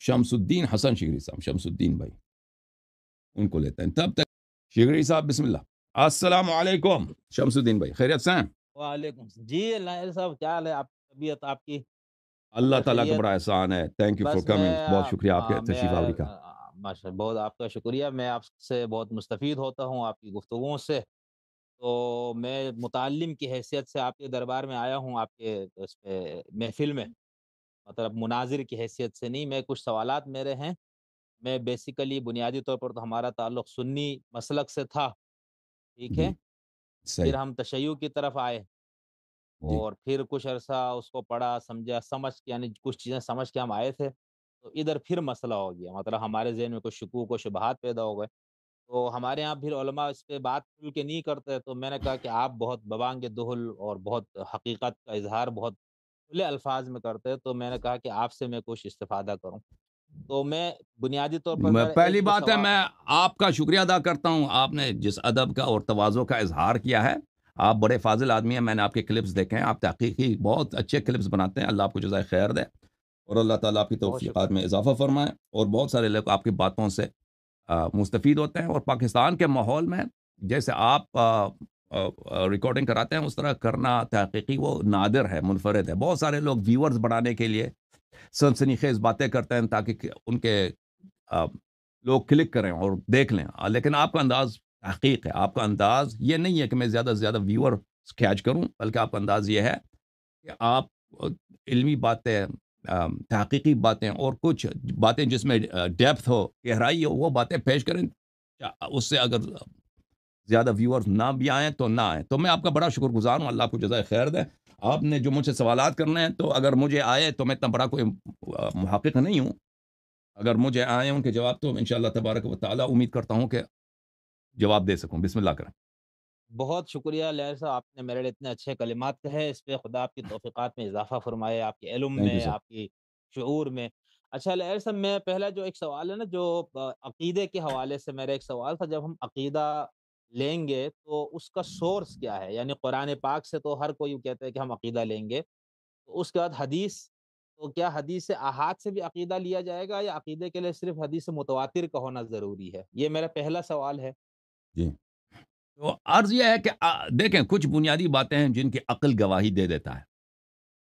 شمس الدین حسن شگری صاحب، شمس الدین بھائی، ان کو لیتے ہیں تب تک۔ شگری صاحب بسم اللہ۔ السلام علیکم شمس الدین بھائی، خیریت سے ہیں؟ وعلیکم السلام جی لائر صاحب، کیا حال ہے؟ آپ کی طبیعت آپ کی اللہ خیر تعالیٰ کا خیریت؟ بڑا احسان ہے، تھینک یو فار بس کمنگ، بہت شکریہ آپ کے میں تشریف آوری کا۔ ماشاء بہت آپ کا شکریہ، میں آپ سے بہت مستفید ہوتا ہوں آپ کی گفتگوؤں سے، تو میں متعلم کی حیثیت سے آپ کے دربار میں آیا ہوں، آپ کے اس پہ محفل میں، مطلب مناظر کی حیثیت سے نہیں، میں کچھ سوالات میرے ہیں۔ میں بیسیکلی بنیادی طور پر تو ہمارا تعلق سنی مسلک سے تھا، ٹھیک ہے، جی پھر صحیح، ہم تشیع کی طرف آئے جی اور پھر کچھ عرصہ اس کو پڑھا سمجھا سمجھ کے، یعنی کچھ چیزیں سمجھ کے ہم آئے تھے، تو ادھر پھر مسئلہ ہو گیا، مطلب ہمارے ذہن میں کچھ شکوک و شبہات پیدا ہو گئے، تو ہمارے یہاں پھر علماء اس پہ بات کھل کے نہیں کرتے، تو میں نے کہا کہ آپ بہت ببانگ دہل اور بہت حقیقت کا اظہار بہت کھلے الفاظ میں کرتے ہیں، تو میں نے کہا کہ آپ سے میں کچھ استفادہ کروں، تو میں بنیادی طور پر میرا پہلی ایک جو بات ہے سوال۔ میں آپ کا شکریہ ادا کرتا ہوں، آپ نے جس ادب کا اور تواضع کا اظہار کیا ہے، آپ بڑے فاضل آدمی ہیں، میں نے آپ کے کلپس دیکھے ہیں، آپ تحقیقی بہت اچھے کلپس بناتے ہیں، اللہ آپ کو جزائے خیر دے اور اللہ تعالیٰ آپ کی بہت توفیقات شکریہ۔ میں اضافہ فرمائے، اور بہت سارے لوگ آپ کی باتوں سے مستفید ہوتے ہیں، اور پاکستان کے ماحول میں جیسے آپ ریکارڈنگ کراتے ہیں اس طرح کرنا تحقیقی وہ نادر ہے، منفرد ہے، بہت سارے لوگ ویورز بڑھانے کے لیے سنسنی خیز باتیں کرتے ہیں تاکہ ان کے لوگ کلک کریں اور دیکھ لیں، لیکن آپ کا انداز تحقیق ہے، آپ کا انداز یہ نہیں ہے کہ میں زیادہ سے زیادہ ویور کیچ کروں، بلکہ آپ کا انداز یہ ہے کہ آپ علمی باتیں، تحقیقی باتیں اور کچھ باتیں جس میں ڈیپتھ ہو، گہرائی ہو، وہ باتیں پیش کریں، اس سے اگر زیادہ ویورز نہ بھی آئیں تو نہ آئیں، تو میں آپ کا بڑا شکر گزار ہوں، اللہ آپ کو جزائے خیر دے۔ آپ نے جو مجھ سے سوالات کرنے ہیں تو اگر مجھے آئے تو میں اتنا بڑا کوئی محقق نہیں ہوں، اگر مجھے آئے ان کے جواب تو انشاءاللہ تبارک و تعالی امید کرتا ہوں کہ جواب دے سکوں، بسم اللہ کریں۔ بہت شکریہ لہر صاحب، آپ نے میرے لیے اتنے اچھے کلمات کہے، اس پہ خدا آپ کی توفیقات میں اضافہ فرمائے، آپ کے علم تھینک یو میں، سر۔ آپ کی شعور میں۔ اچھا لہر صاحب، میں پہلا جو ایک سوال ہے نا، جو عقیدے کے حوالے سے میرا ایک سوال تھا، جب ہم عقیدہ لیں گے تو اس کا سورس کیا ہے؟ یعنی قرآن پاک سے تو ہر کوئی کہتا ہے کہ ہم عقیدہ لیں گے، تو اس کے بعد حدیث، تو کیا حدیث احاد سے بھی عقیدہ لیا جائے گا، یا عقیدے کے لیے صرف حدیث متواتر کا ہونا ضروری ہے؟ یہ میرا پہلا سوال ہے۔ جی، تو عرض یہ ہے کہ دیکھیں کچھ بنیادی باتیں ہیں جن کی عقل گواہی دے دیتا ہے،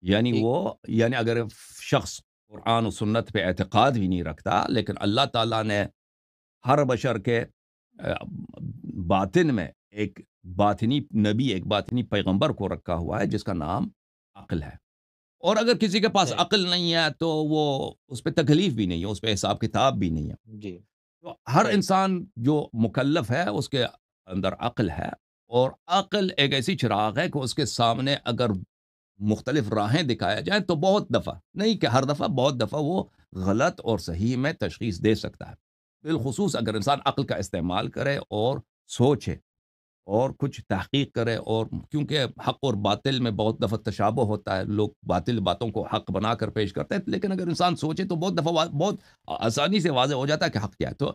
یعنی ٹھیک۔ یعنی اگر شخص قرآن و سنت پہ اعتقاد بھی نہیں رکھتا لیکن اللہ تعالیٰ نے ہر بشر کے باطن میں ایک باطنی نبی، ایک باطنی پیغمبر کو رکھا ہوا ہے جس کا نام عقل ہے، اور اگر کسی کے پاس صحیح۔ عقل نہیں ہے تو وہ اس پہ تکلیف بھی نہیں ہے، اس پہ حساب کتاب بھی نہیں ہے، جی۔ تو ہر صحیح۔ انسان جو مکلف ہے اس کے اندر عقل ہے، اور عقل ایک ایسی چراغ ہے کہ اس کے سامنے اگر مختلف راہیں دکھایا جائیں تو بہت دفعہ، نہیں کہ ہر دفعہ، بہت دفعہ وہ غلط اور صحیح میں تشخیص دے سکتا ہے، بالخصوص اگر انسان عقل کا استعمال کرے اور سوچے اور کچھ تحقیق کرے، اور کیونکہ حق اور باطل میں بہت دفعہ تشابہ ہوتا ہے، لوگ باطل باتوں کو حق بنا کر پیش کرتے ہیں، لیکن اگر انسان سوچے تو بہت دفعہ بہت آسانی سے واضح ہو جاتا ہے کہ حق کیا ہے، تو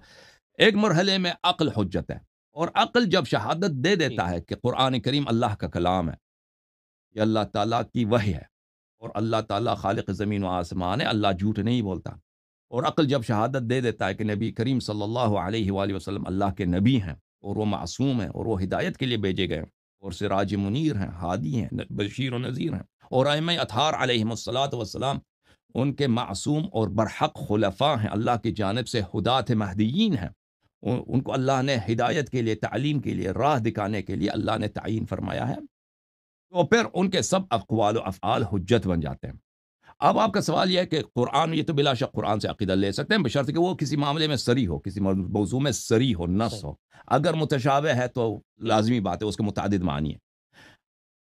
ایک مرحلے میں عقل حجت ہے، اور عقل جب شہادت دے ٹھیک۔ دیتا ہے کہ قرآن کریم اللہ کا کلام ہے، یہ اللہ تعالیٰ کی وحی ہے، اور اللہ تعالیٰ خالق زمین و آسمان ہے، اللہ جھوٹ نہیں بولتا، اور عقل جب شہادت دے دیتا ہے کہ نبی کریم صلی اللہ علیہ وآلہ وسلم اللہ کے نبی ہیں، اور وہ معصوم ہیں، اور وہ ہدایت کے لیے بھیجے گئے ہیں، اور سراج منیر ہیں، ہادی ہیں، بشیر و نذیر ہیں، اور ائمہ اطہار علیہم الصلاۃ والسلام ان کے معصوم اور برحق خلفاء ہیں، اللہ کی جانب سے ہدات مہدیین ہیں، ان کو اللہ نے ہدایت کے لیے، تعلیم کے لیے، راہ دکھانے کے لیے اللہ نے تعین فرمایا ہے، تو پھر ان کے سب اقوال و افعال حجت بن جاتے ہیں۔ اب آپ کا سوال یہ ہے کہ قرآن، یہ تو بلا شک قرآن سے عقیدہ لے سکتے ہیں بشرط کہ وہ کسی معاملے میں سری ہو، کسی موضوع میں سری ہو، نص صحیح۔ ہو، اگر متشابہ ہے تو ٹھیک۔ لازمی بات ہے اس کے متعدد معنی ہے۔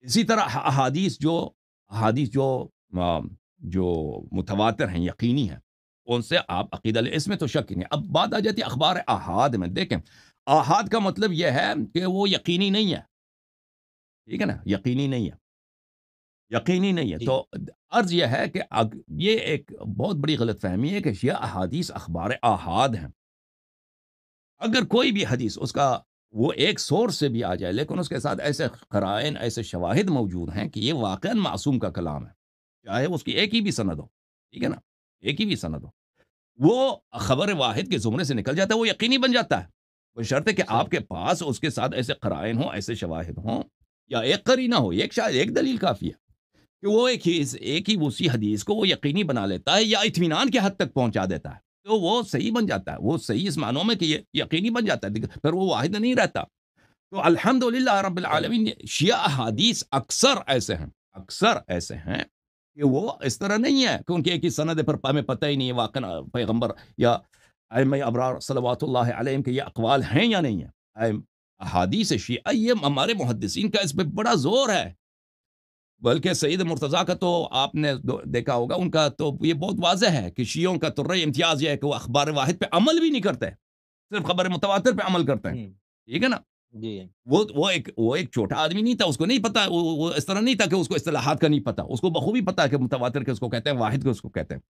اسی طرح احادیث جو متواتر ہیں، یقینی ہیں، ان سے آپ عقیدہ لے، اس میں تو شک ہی نہیں۔ اب بات آ جاتی ہے اخبار احاد میں، دیکھیں احاد کا مطلب یہ ہے کہ وہ یقینی نہیں ہے، ٹھیک ہے نا، یقینی نہیں ہے، یقینی نہیں ہے، جی۔ تو عرض یہ ہے کہ یہ ایک بہت بڑی غلط فہمی ہے کہ یہ احادیث اخبار احاد ہیں، اگر کوئی بھی حدیث اس کا وہ ایک سورس سے بھی آ جائے لیکن اس کے ساتھ ایسے قرائن، ایسے شواہد موجود ہیں کہ یہ واقعا معصوم کا کلام ہے، چاہے اس کی ایک ہی بھی سند ہو، ٹھیک ہے نا، ایک ہی بھی سند ہو، وہ خبر واحد کے زمرے سے نکل جاتا ہے، وہ یقینی بن جاتا ہے، بشرط ہے کہ صحیح، آپ کے پاس اس کے ساتھ ایسے قرائن ہوں، ایسے شواہد ہوں، یا ایک قرینہ ہو، ایک شاید ایک دلیل کافی ہے کہ وہ ایک ہی اسی حدیث کو وہ یقینی بنا لیتا ہے یا اطمینان کی حد تک پہنچا دیتا ہے، تو وہ صحیح بن جاتا ہے، وہ صحیح اس معنوں میں کہ یہ یقینی بن جاتا ہے، پھر وہ واحد نہیں رہتا۔ تو الحمدللہ رب صحیح، العالمین، شیعہ احادیث اکثر ایسے ہیں کہ وہ اس طرح نہیں ہے کہ ان کی ایک ہی سند ہے، پر ہمیں پتہ ہی نہیں ہے واقعا پیغمبر یا ائمہ ابرار صلوات اللہ علیہم کے یہ اقوال ہیں یا نہیں ہیں۔ احادیث شیعہ، یہ ہمارے محدثین کا اس پہ بڑا زور ہے، بلکہ سید مرتضیٰ کا تو آپ نے دیکھا ہوگا، ان کا تو یہ بہت واضح ہے کہ شیعوں کا ترہ امتیاز یہ ہے کہ وہ اخبار واحد پہ عمل بھی نہیں کرتے، صرف خبر متواتر پہ عمل کرتے ہیں، ہوں، ٹھیک ہے نا؟ جی، وہ ایک چھوٹا آدمی نہیں تھا، اس کو نہیں پتا، وہ اس طرح نہیں تھا کہ اس کو اصطلاحات کا نہیں پتا، اس کو بخوبی پتا ہے کہ متواتر کے اس کو کہتے ہیں، واحد کے اس کو کہتے ہیں،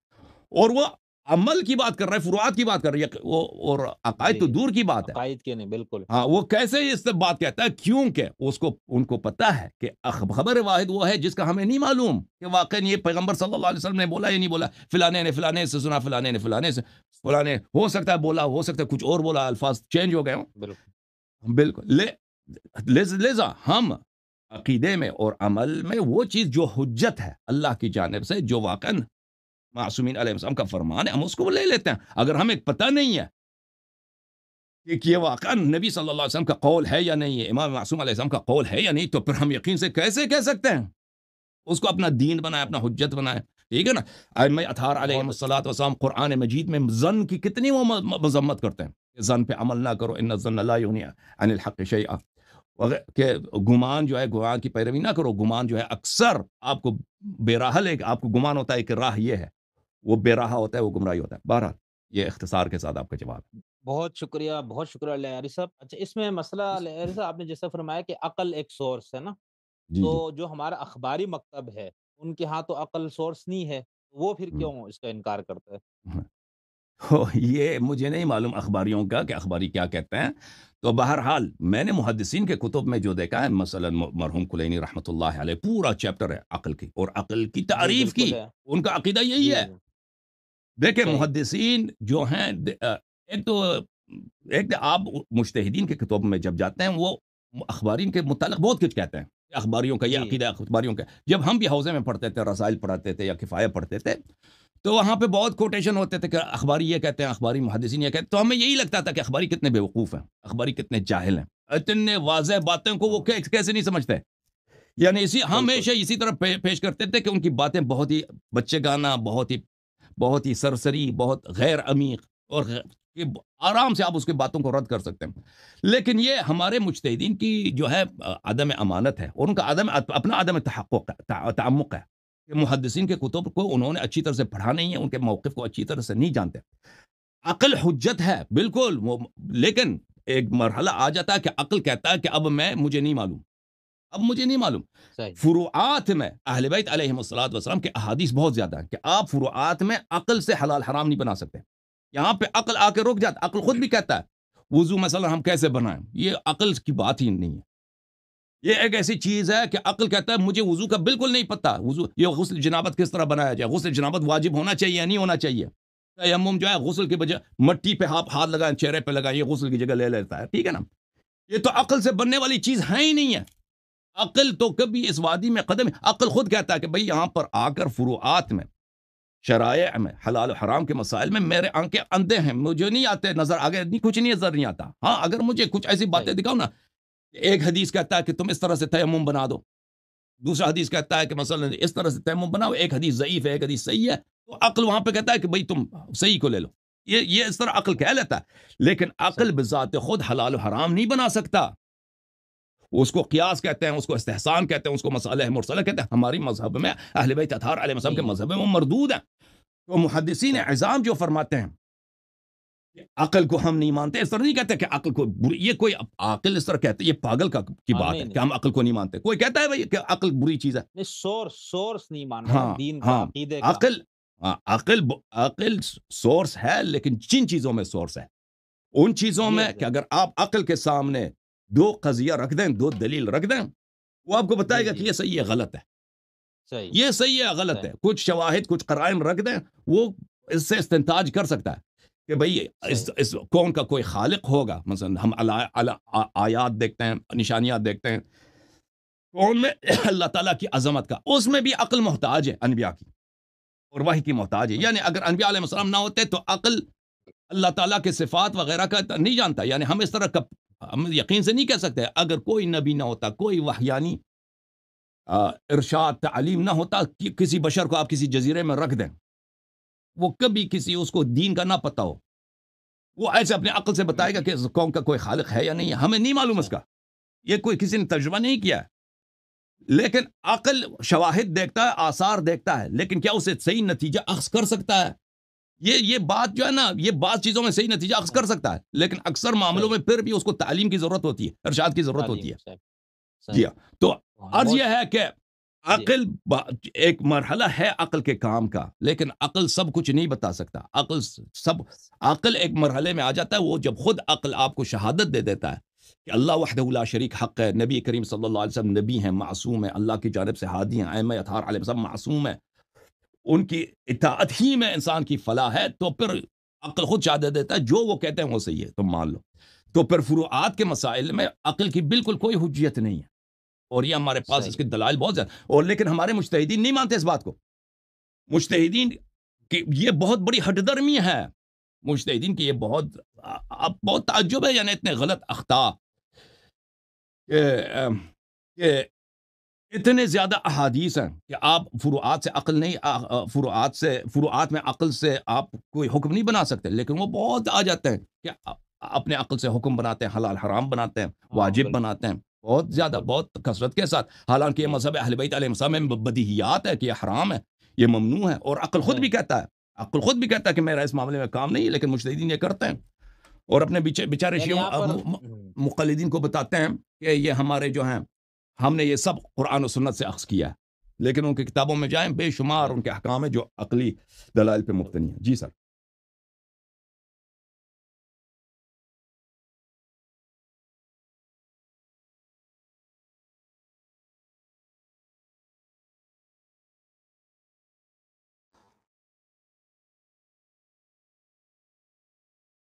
اور وہ عمل کی بات کر رہا ہے، فروعات کی بات کر رہی ہے، اور عقائد جی، تو دور کی بات ہے۔ عقائد کے نہیں، بالکل، ہاں، وہ کیسے اس سے بات کہتا ہے؟ کیونکہ ان کو پتا ہے کہ خبر واحد وہ ہے جس کا ہمیں نہیں معلوم کہ واقعا یہ پیغمبر صلی اللہ علیہ وسلم نے بولا یا نہیں بولا، فلانے نے فلانے سے سنا، فلانے نے فلانے سے، فلانے ہو سکتا ہے بولا، ہو سکتا ہے کچھ اور بولا، الفاظ چینج ہو گئے ہوں، بالکل، بالکل۔ لذا ہم عقیدے میں اور عمل میں وہ چیز جو حجت ہے اللہ کی جانب سے، جو واقعا معصومین علیہ السلام کا فرمان ہے، ہم اس کو لے لیتے ہیں۔ اگر ہمیں پتہ نہیں ہے کہ یہ واقعا نبی صلی اللہ علیہ وسلم کا قول ہے یا نہیں ہے، امام معصوم علیہ السلام کا قول ہے یا نہیں، تو پھر ہم یقین سے کیسے کہہ سکتے ہیں؟ اس کو اپنا دین بنائے، اپنا حجت بنائے، ٹھیک ہے نا؟ ائمہ اطہار علیہم بہت اچھا، الصلوۃ والسلام قرآن مجید میں ظن کی کتنی وہ مذمت کرتے ہیں کہ ظن پہ عمل نہ کرو، ان الظن لا یغنی عن الحق شیئا، کہ گمان جو ہے، گمان کی پیروی نہ کرو، گمان جو ہے اکثر آپ کو بے راہ لے، آپ کو گمان ہوتا ہے کہ راہ یہ ہے، وہ بے راہ ہوتا ہے، وہ گمراہی ہوتا ہے۔ بہرحال یہ اختصار کے ساتھ آپ کا جواب ہے۔ بہت شکریہ لیاری صاحب۔ اچھا، اس میں مسئلہ لیاری صاحب آپ نے جیسا فرمایا کہ عقل ایک سورس ہے نا، جی تو جی جو ہمارا اخباری مکتب ہے، ان کے ہاں تو عقل سورس نہیں ہے، وہ پھر ہم، کیوں اس کا انکار کرتا ہے؟ ہم۔ یہ مجھے نہیں معلوم اخباریوں کا کہ اخباری کیا کہتے ہیں، تو بہرحال میں نے محدثین کے کتب میں جو دیکھا ہے، مثلا مرحوم کلینی رحمۃ اللہ علیہ پورا چیپٹر ہے عقل کی، اور عقل کی جی، تعریف بالکل کی، ہے، ان کا عقیدہ یہی جی، ہے۔ دیکھیں صحیح، محدثین جو ہیں، ایک تو آپ مجتہدین کے کتب میں جب جاتے ہیں، وہ اخبارین کے متعلق بہت کچھ کہتے ہیں، اخباریوں کا یہ جی، عقیدہ ہے، اخباریوں کا۔ جب ہم بھی حوزے میں پڑھتے تھے، رسائل پڑھتے تھے یا کفایہ پڑھتے تھے، تو وہاں پہ بہت کوٹیشن ہوتے تھے کہ اخباری یہ کہتے ہیں، اخباری محدثین یہ کہتے ہیں، تو ہمیں یہی لگتا تھا کہ اخباری کتنے بیوقوف ہیں، اخباری کتنے جاہل ہیں، اتنے واضح باتوں کو وہ ہاں، کیسے نہیں سمجھتے، یعنی بالکل، ہمیشہ اسی طرح پیش کرتے تھے کہ ان کی باتیں بہت ہی بچے گانا، بہت ہی سرسری، بہت غیر عمیق، اور کہ آرام سے آپ اس کی باتوں کو رد کر سکتے ہیں۔ لیکن یہ ہمارے مجتہدین کی جو ہے عدم امانت ہے، اور ان کا اپنا عدم تحقق تعمق ہے کہ محدثین کے کتب کو انہوں نے اچھی طرح سے پڑھا نہیں ہے، ان کے موقف کو اچھی طرح سے نہیں جانتے۔ عقل حجت ہے بالکل، لیکن ایک مرحلہ آ جاتا ہے کہ عقل کہتا ہے کہ اب مجھے نہیں معلوم۔ صحیح، فروعات میں اہل بیت علیہم الصلوۃ والسلام کے احادیث بہت زیادہ ہیں کہ آپ فروعات میں عقل سے حلال حرام نہیں بنا سکتے، یہاں پہ عقل آ کے رک جاتا، عقل خود بھی کہتا ہے وضو مثلا ہم کیسے بنائیں، یہ عقل کی بات ہی نہیں ہے، یہ ایک ایسی چیز ہے کہ عقل کہتا ہے مجھے وضو کا بالکل نہیں پتا، وضو یہ غسل جنابت کس طرح بنایا جائے، غسل جنابت واجب ہونا چاہیے یا نہیں ہونا چاہیے، تیمم جو ہے غسل کے بجائے مٹی پہ ہاتھ لگائیں، چہرے پہ لگائیں، یہ غسل کی جگہ لے لیتا ہے، ٹھیک ہے نا؟ یہ تو عقل سے بننے والی چیز ہے ہی نہیں ہے۔ عقل تو کبھی اس وادی میں قدم، عقل خود کہتا ہے کہ بھئی یہاں پر آ کر فروعات میں، شرائع میں، حلال و حرام کے مسائل میں میرے آنکھیں اندھے ہیں، مجھے نہیں آتے نظر، آگے کچھ نہیں نظر نہیں آتا۔ ہاں، اگر مجھے کچھ ایسی باتیں صحیح، دکھاؤ نا، ایک حدیث کہتا ہے کہ تم اس طرح سے تیمم بنا دو، دوسرا حدیث کہتا ہے کہ مثلا اس طرح سے تیمم بناؤ، ایک حدیث ضعیف ہے، ایک حدیث صحیح ہے، تو عقل وہاں پہ کہتا ہے کہ بھئی تم صحیح کو لے لو، یہ اس طرح عقل کہہ لیتا ہے، لیکن عقل صحیح، بذات خود حلال و حرام نہیں بنا سکتا، اس کو قیاس کہتے ہیں، اس کو استحسان کہتے ہیں، اس کو مصالح مرسلہ کہتے ہیں۔ ہماری مذہب میں اہل بیت اطہار علیہ السلام کے نہیں ہے، مذہب میں وہ مردود ہیں۔ تو محدثین صحیح، عظام جو فرماتے ہیں کہ عقل کو ہم نہیں مانتے، اس طرح نہیں کہتے کہ عقل کو یہ کوئی عاقل اس طرح کہتے، یہ پاگل کی ہاں، بات نہیں، ہے کہ نہیں، ہم عقل کو نہیں مانتے، کوئی کہتا ہے بھائی کہ عقل بری چیز ہے؟ نہیں، سورس نہیں مان رہا نا، ہاں دین کا، ہاں، عقیدے کا، عقل، ہاں، عقل سورس ہے، لیکن جن چیزوں میں سورس ہے، ان چیزوں میں یہ کہ اگر آپ عقل کے سامنے دو قضیہ رکھ دیں، دو دلیل رکھ دیں، وہ آپ کو جی، بتائے گا کہ جی، یہ صحیح ہے غلط ہے، صحیح، یہ صحیح ہے غلط صحیح، ہے، کچھ شواہد کچھ قرائن رکھ دیں، وہ اس سے استنتاج کر سکتا ہے کہ بھئی اس کون کا کوئی خالق ہوگا. مثلا ہم آیات دیکھتے ہیں، نشانیات دیکھتے ہیں کون میں اللہ تعالیٰ کی عظمت کا، اس میں بھی عقل محتاج ہے انبیاء کی اور وحی کی محتاج ہے. یعنی اگر انبیاء علیہ السلام نہ ہوتے تو عقل اللہ تعالیٰ کے صفات وغیرہ کا نہیں جانتا. یعنی ہم اس طرح ہم یقین سے نہیں کہہ سکتے اگر کوئی نبی نہ ہوتا، کوئی وحیانی ارشاد تعلیم نہ ہوتا، کسی بشر کو آپ کسی جزیرے میں رکھ دیں، وہ کبھی کسی اس کو دین کا نہ پتہ ہو، وہ ایسے اپنے عقل سے بتائے گا کہ اس قوم کا کوئی خالق ہے یا نہیں ہے. ہمیں نہیں معلوم اس کا، یہ کوئی کسی نے ترجمہ نہیں کیا ہے. لیکن عقل شواہد دیکھتا ہے، آثار دیکھتا ہے، لیکن کیا اسے صحیح نتیجہ اخذ کر سکتا ہے؟ یہ بات جو ہے نا، یہ بعض چیزوں میں صحیح نتیجہ اخذ کر سکتا ہے، لیکن اکثر معاملوں میں پھر بھی اس کو تعلیم کی ضرورت ہوتی ہے، ارشاد کی ضرورت ہوتی ہے. جی ہاں، تو عرض یہ ہے کہ عقل ایک مرحلہ ہے عقل کے کام کا، لیکن عقل سب کچھ نہیں بتا سکتا. عقل ایک مرحلے میں آ جاتا ہے وہ جب خود عقل آپ کو شہادت دے دیتا ہے کہ اللہ وحدہ لا شریک حق ہے، نبی کریم صلی اللہ علیہ وسلم نبی ہیں، معصوم ہیں، اللہ کی جانب سے ہادی ہیں، ائمہ اطہار علیہ السلام معصوم ہیں، ان کی اطاعت ہی میں انسان کی فلاح ہے. تو پھر عقل خود شہادت دیتا ہے جو وہ کہتے ہیں وہ صحیح ہے، تم مان لو. تو پھر فروعات کے مسائل میں عقل کی بالکل کوئی حجیت نہیں ہے، اور یہ ہمارے پاس اس کے دلائل بہت زیادہ. اور لیکن ہمارے مجتہدین نہیں مانتے اس بات کو. مجتہدین کی یہ بہت بڑی ہٹ درمی ہے، مجتہدین کی یہ بہت تعجب ہے. یعنی اتنے غلط اخطاء کہ اتنے زیادہ احادیث ہیں کہ آپ فروعات سے عقل نہیں، فروعات میں عقل سے آپ کوئی حکم نہیں بنا سکتے، لیکن وہ بہت آ جاتے ہیں کہ اپنے عقل سے حکم بناتے ہیں، حلال حرام بناتے ہیں، واجب بناتے ہیں، بہت زیادہ، بہت کثرت کے ساتھ. حالانکہ یہ مذہب اہل بیت علیہ السلام میں بدیہیات ہے کہ یہ حرام ہے، یہ ممنوع ہے. اور عقل خود بھی کہتا ہے کہ میرا اس معاملے میں کام نہیں ہے، لیکن مجتہدین یہ کرتے ہیں اور اپنے بیچارے شیعوں مقلدین کو بتاتے ہیں کہ یہ ہمارے جو ہیں، ہم نے یہ سب قرآن و سنت سے اخذ کیا ہے. لیکن ان کی کتابوں میں جائیں، بے شمار ان کے احکام ہیں جو عقلی دلائل پہ مبتنی ہیں. جی سر.